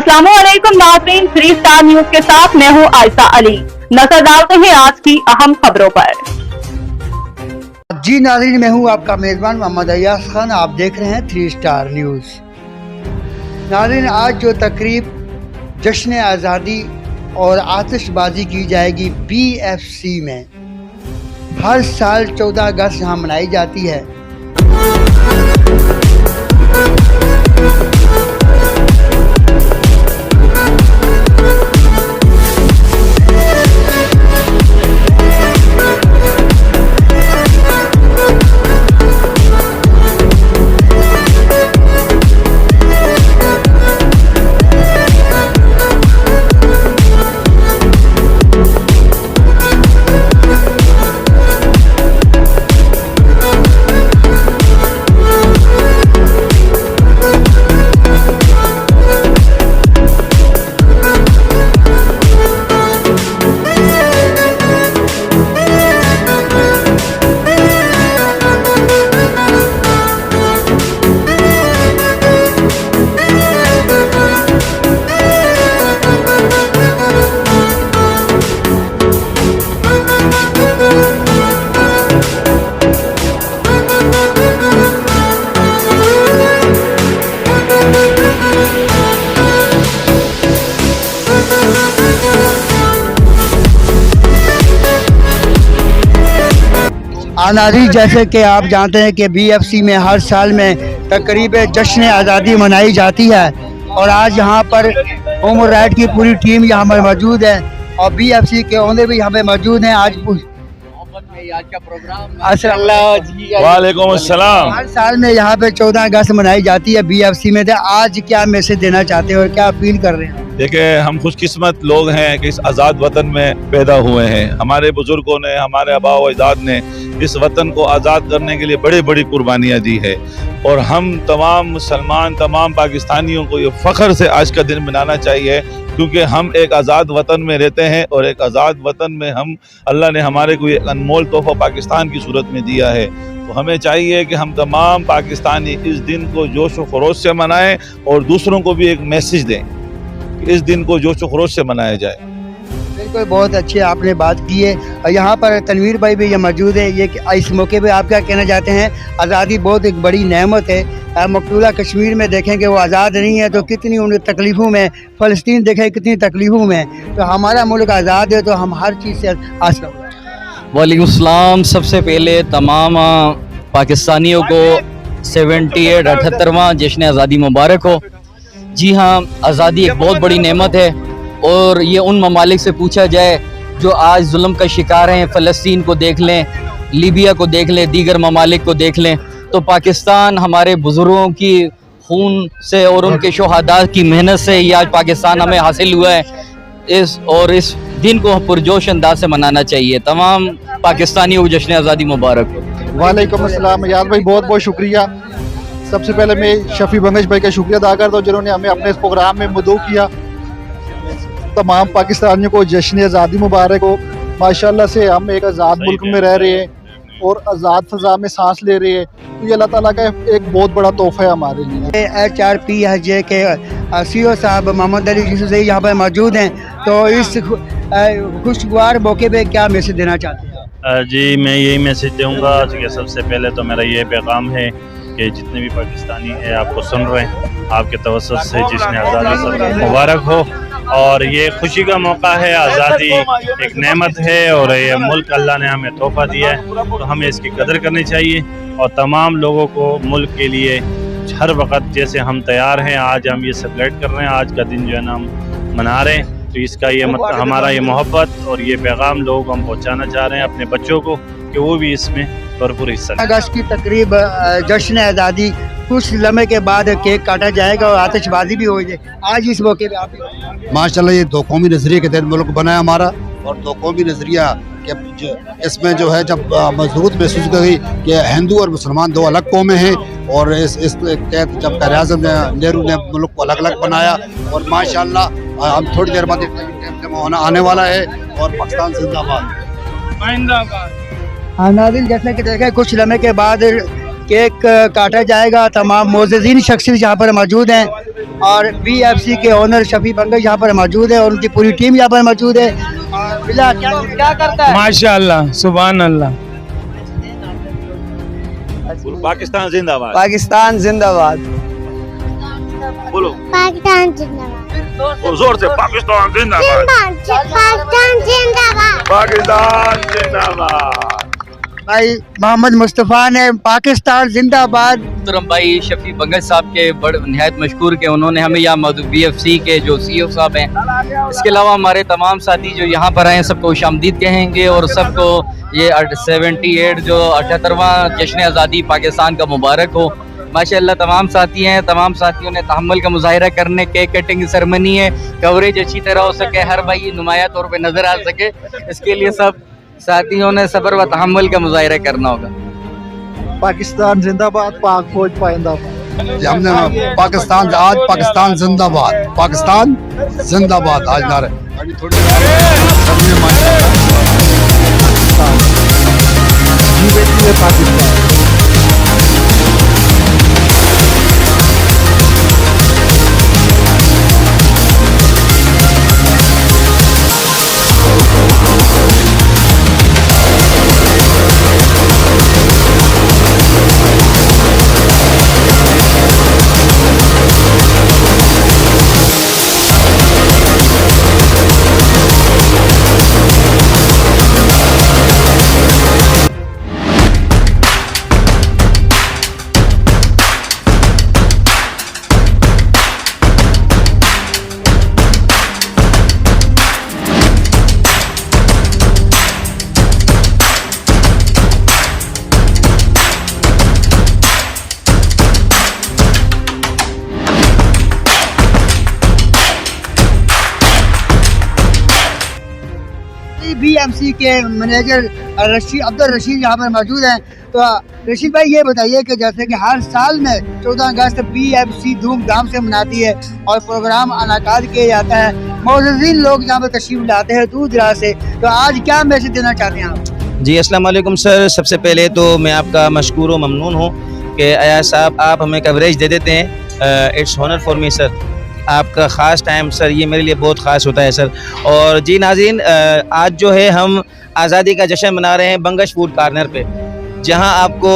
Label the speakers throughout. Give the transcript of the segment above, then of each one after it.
Speaker 1: अस्सलामुअलैकुम नाज़रीन, 3 star news के साथ मैं हूं आयशा अली। नजर डालते हैं आज की अहम खबरों पर।
Speaker 2: जी नाज़रीन, मैं हूं आपका मेज़बान मोहम्मद अय्याज खान। आप देख रहे हैं 3 स्टार न्यूज़। नाज़रीन, आज जो तकरीब जश्न आज़ादी और आतिशबाजी की जाएगी BFC में, हर साल 14 अगस्त यहाँ मनाई जाती है। नाज़रीन, जैसे कि आप जानते हैं कि BFC में हर साल में तकरीब जश्न आज़ादी मनाई जाती है और आज यहाँ पर ह्यूमन राइट की पूरी टीम यहाँ पर मौजूद है और BFC के ओनर भी यहाँ पे मौजूद हैं। आज का प्रोग्राम
Speaker 3: वालेकुम अस्सलाम।
Speaker 2: हर साल में यहाँ पे 14 अगस्त मनाई जाती है BFC में। तो आज क्या मैसेज देना चाहते हैं और क्या अपील कर रहे हैं?
Speaker 3: देखिए, हम खुशकिस्मत लोग हैं कि इस आज़ाद वतन में पैदा हुए हैं। हमारे बुजुर्गों ने, हमारे आबा व अजदाद ने इस वतन को आज़ाद करने के लिए बड़ी बड़ी कुर्बानियाँ दी है और हम तमाम मुसलमान, तमाम पाकिस्तानियों को ये फ़ख्र से आज का दिन मनाना चाहिए, क्योंकि हम एक आज़ाद वतन में रहते हैं और एक आज़ाद वतन में हम अल्लाह ने हमारे को एक अनमोल तोहफ़ा पाकिस्तान की सूरत में दिया है। तो हमें चाहिए कि हम तमाम पाकिस्तानी इस दिन को जोश व खरोश से मनाएं और दूसरों को भी एक मैसेज दें कि इस दिन को जोश व खरोश से मनाया जाए।
Speaker 2: बिल्कुल, बहुत अच्छी आपने बात की है। और यहाँ पर तनवीर भाई भी ये मौजूद है। ये इस मौके पे आप क्या कहना चाहते हैं? आज़ादी बहुत एक बड़ी नेमत है। मकबूला कश्मीर में देखें कि वो आज़ाद नहीं है तो कितनी उन तकलीफ़ों में, फ़लस्तीन देखें कितनी तकलीफ़ों में। तो हमारा मुल्क आज़ाद है तो हम हर चीज़ से हासिल।
Speaker 4: वालेकुम सलाम। सबसे पहले तमाम पाकिस्तानियों को 78वां जश्न आज़ादी मुबारक हो। जी हाँ, आज़ादी एक बहुत बड़ी नेमत है और ये उन ममालिक से पूछा जाए जो आज जुल्म का शिकार हैं। फ़लस्तीन को देख लें, लीबिया को देख लें, दीगर ममालिक को देख लें, तो पाकिस्तान हमारे बुज़ुर्गों की खून से और उनके शहादा की मेहनत से ये आज पाकिस्तान हमें हासिल हुआ है। इस दिन को पुरजोश अंदाज से मनाना चाहिए। तमाम पाकिस्तानियों को जश्न आज़ादी मुबारक हो।
Speaker 5: वालेकुम अस्सलाम। याद भाई, बहुत बहुत शुक्रिया। सबसे पहले मैं शफी बंगश भाई का शुक्रिया अदा करता हूँ जिन्होंने हमें अपने इस प्रोग्राम में मदऊ किया। तमाम पाकिस्तानियों को जश्न आज़ादी मुबारक हो। माशाल्लाह से हम एक आज़ाद मुल्क में रह रहे हैं और आज़ाद फ़ज़ा में सांस ले रहे हैं, तो ये अल्लाह ताला का एक बहुत बड़ा तोहफ़ा है हमारे लिए।
Speaker 2: HRPJ के CEO साहब मोहम्मद अली यूसुफ यहाँ पर मौजूद हैं। तो इस खुशगवार मौके पे क्या मैसेज देना चाहते हैं?
Speaker 6: जी, मैं यही मैसेज दूँगा कि सबसे पहले तो मेरा ये पैगाम है कि जितने भी पाकिस्तानी हैं आपको सुन रहे हैं, आपके तवज्जुह से जश्न आज़ादी मुबारक हो। और ये खुशी का मौका है। आज़ादी एक नेमत है और ये मुल्क अल्लाह ने हमें तोहफ़ा दिया है, तो हमें इसकी कदर करनी चाहिए और तमाम लोगों को मुल्क के लिए हर वक्त जैसे हम तैयार हैं। आज हम ये सेलिब्रेट कर रहे हैं, आज का दिन जो है ना हम मना रहे हैं, तो इसका ये हमारा ये मोहब्बत और ये पैगाम लोगों को हम पहुँचाना चाह रहे हैं अपने बच्चों को कि वो भी इसमें भरपूर हिस्सा लें।
Speaker 2: अगस्त की तकरीब जश्न आज़ादी कुछ लम्हे के बाद केक काटा जाएगा और आतिशबाजी भी हो जाए। आज इस मौके पे आप
Speaker 7: माशाल्लाह ये दो कौमी नज़रिए के तहत मुल्क बना है हमारा, और दो कौमी नज़रिया कि इसमें जो है जब मजबूत महसूस करी कि हिंदू और मुसलमान दो अलग कौमें हैं, और इस तहत जब क़ायद-ए-आज़म नेहरू ने मुल्क को अलग अलग बनाया, और माशाल्लाह हम थोड़ी देर बाद आने वाला है और पाकिस्तान जिंदाबाद।
Speaker 2: नाज़रीन, जैसे कि देखें कुछ लम्हे के बाद केक काटा जाएगा। तमाम मोअज़्ज़िज़ीन शख्सियत यहाँ पर मौजूद हैं और BFC के ओनर शफी बंगश यहाँ पर मौजूद है और उनकी पूरी टीम यहाँ पर मौजूद है। और बिला क्या करता है?
Speaker 8: माशाअल्लाह, सुभान अल्लाह।
Speaker 3: पाकिस्तान जिंदाबाद।
Speaker 8: पाकिस्तान जिंदाबाद।
Speaker 3: बोलो
Speaker 9: पाकिस्तान जिंदाबाद।
Speaker 3: और जोर से पाकिस्तान जिंदाबाद।
Speaker 9: पाकिस्तान जिंदाबाद।
Speaker 3: पाकिस्तान जिंदाबाद।
Speaker 2: भाई मोहम्मद मुस्तफ़ा ने पाकिस्तान जिंदाबाद।
Speaker 4: मोहतरम भाई शफी बंगश साहब के बड़े नहायत मशकूर के उन्होंने हमें यहाँ मौजूद BFC के जो CEO साहब हैं, इसके अलावा हमारे तमाम साथी जो यहाँ पर आए हैं सबको खुशामदीद कहेंगे और सबको ये 78 जो 78वां जश्न आज़ादी पाकिस्तान का मुबारक हो। माशाअल्लाह तमाम साथी हैं, तमाम साथियों ने तहम्मुल का मुजाहिरा करने, केक कटिंग सेरेमनी है, कवरेज अच्छी तरह हो सके, हर भाई नुमाया तौर पे नजर आ सके, इसके लिए सब साथियों ने सब्र व तहम्मुल का मुजाहिरा करना होगा।
Speaker 5: पाकिस्तान जिंदाबाद, पाक फौज पाइंदाबाद।
Speaker 7: हमने पाकिस्तान आज पाकिस्तान जिंदाबाद, पाकिस्तान जिंदाबाद आज नारे।
Speaker 5: पाकिस्तान
Speaker 2: BFC के मैनेजर अब्दुल रशीद यहाँ पर मौजूद हैं। तो रशीद भाई ये बताइए कि जैसे कि हर साल में 14 अगस्त BFC धूमधाम से मनाती है और प्रोग्राम अनाकाद किया जाता है, मौजूदीन लोग यहाँ पर तशरीफ लाते हैं दूर दराज से, तो आज क्या मैसेज देना चाहते हैं आप?
Speaker 8: जी अस्सलाम वालेकुम सर। सबसे पहले तो मैं आपका मशकूर व ममनून हूँ कि अयाज साहब आप हमें कवरेज दे देते हैं। It's honour for me sir, आपका ख़ास टाइम सर ये मेरे लिए बहुत ख़ास होता है सर। और जी नाज़रीन, आज जो है हम आज़ादी का जश्न मना रहे हैं बंगश फूड कॉर्नर पे, जहां आपको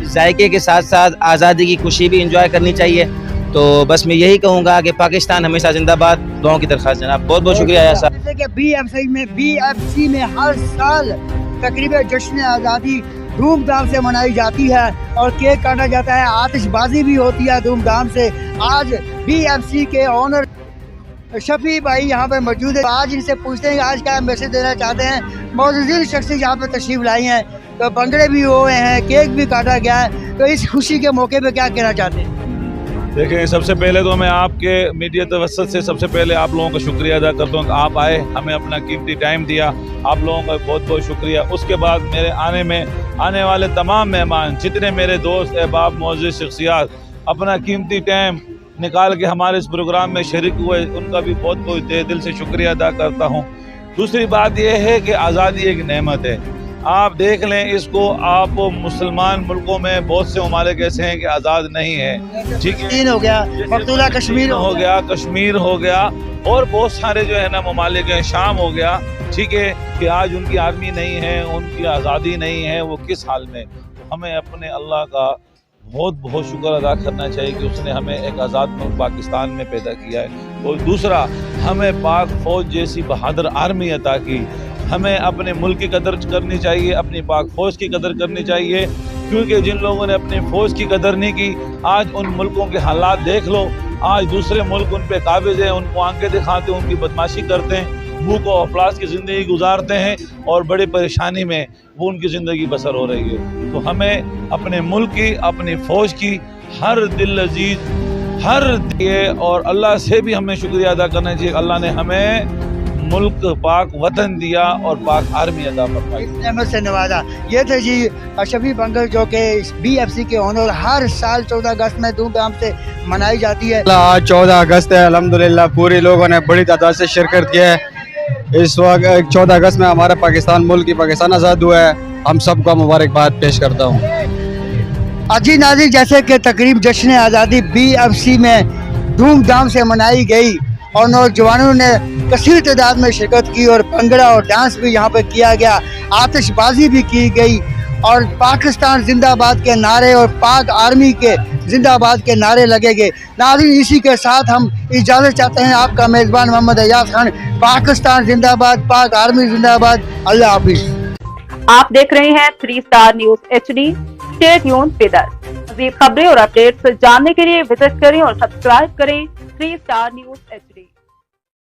Speaker 8: जायके के साथ साथ आज़ादी की खुशी भी इंजॉय करनी चाहिए। तो बस मैं यही कहूँगा कि पाकिस्तान हमेशा जिंदाबाद। दुआओं की दरख्वास्त जनाब, बहुत बहुत शुक्रिया अयाज साहब।
Speaker 2: जैसे कि BFC में हर साल तकरीबन जश्न आज़ादी धूमधाम से मनाई जाती है और केक काटा जाता है, आतिशबाजी भी होती है धूमधाम से। आज BFC के ओनर शफी भाई यहाँ पर मौजूद है, आज इनसे पूछते हैं आज क्या मैसेज देना चाहते हैं। मौजूद शख्स यहाँ पर तशरीफ लाई हैं, तो भंगड़े भी हुए हैं, केक भी काटा गया है, तो इस खुशी के मौके पे क्या कहना चाहते हैं?
Speaker 3: देखें, सबसे पहले तो मैं आपके मीडिया तवस्सुत से सबसे पहले आप लोगों का शुक्रिया अदा करता हूँ कि आप आए, हमें अपना कीमती टाइम दिया, आप लोगों का बहुत बहुत शुक्रिया। उसके बाद मेरे आने वाले तमाम मेहमान, जितने मेरे दोस्त अहबाब मौजूद शख्सियात अपना कीमती टाइम निकाल के हमारे इस प्रोग्राम में शरीक हुए, उनका भी बहुत बहुत दिल से शुक्रिया अदा करता हूँ। दूसरी बात यह है कि आज़ादी एक नेमत है, आप देख लें इसको। आप मुसलमान मुल्कों में बहुत से ममालिक ऐसे हैं कि आज़ाद नहीं है, ठीक है,
Speaker 2: हो गया, मकतूला कश्मीर
Speaker 3: हो गया, कश्मीर हो गया, और बहुत सारे जो है ना ममालिक हैं, शाम हो गया, ठीक है, कि आज उनकी आर्मी नहीं है, उनकी आज़ादी नहीं है, वो किस हाल में। हमें अपने अल्लाह का बहुत बहुत शुक्र अदा करना चाहिए कि उसने हमें एक आज़ाद मुल्क पाकिस्तान में पैदा किया है। और दूसरा, हमें पाक फ़ौज जैसी बहादुर आर्मी अता की। हमें अपने मुल्क की कदर करनी चाहिए, अपनी पाक फ़ौज की कदर करनी चाहिए, क्योंकि जिन लोगों ने अपनी फ़ौज की कदर नहीं की, आज उन मुल्कों के हालात देख लो। आज दूसरे मुल्क उन पे काबिज हैं, उनको आंखें दिखाते हैं, उनकी बदमाशी करते हैं, भूख और अफलास की ज़िंदगी गुजारते हैं और बड़ी परेशानी में वो उनकी ज़िंदगी बसर हो रही है। तो हमें अपने मुल्क की, अपनी फ़ौज की हर दिल अजीज हर दिए, और अल्लाह से भी हमें शुक्रिया अदा करना चाहिए। अल्लाह ने हमें मुल्क पाक वतन दिया और पाक आर्मी अदा फरमाई,
Speaker 2: इस नेमत से नवाजा। ये थे जी शफी बंगश, जो कि BFC के ओनर। हर साल 14 अगस्त में धूमधाम से मनाई जाती है।
Speaker 8: आज 14 अगस्त है, अल्हम्दुलिल्लाह पूरे लोगों ने बड़ी तादाद से शिरकत किया है। इस वक्त 14 अगस्त में हमारा पाकिस्तान मुल्क पाकिस्तान आज़ाद हुआ है। हम सबको मुबारकबाद पेश करता हूँ।
Speaker 2: अजी नाज़रीन, जैसे कि तकरीब जश्न आज़ादी BFC में धूमधाम से मनाई गई और नौजवानों ने कसीर तादाद में शिरकत की और भंगड़ा और डांस भी यहाँ पे किया गया, आतिशबाजी भी की गई और पाकिस्तान जिंदाबाद के नारे और पाक आर्मी के जिंदाबाद के नारे लगे गए। नाज़रीन, इसी के साथ हम इजाज़त चाहते हैं। आपका मेज़बान मोहम्मद अय्याज खान। पाकिस्तान जिंदाबाद, पाक आर्मी जिंदाबाद। अल्लाह हाफिज़।
Speaker 1: आप देख रहे हैं 3 star news HD। Stay tuned with us. मज़ीद खबरें और अपडेट्स जानने के लिए विजिट करें और सब्सक्राइब करें 3 स्टार न्यूज HD।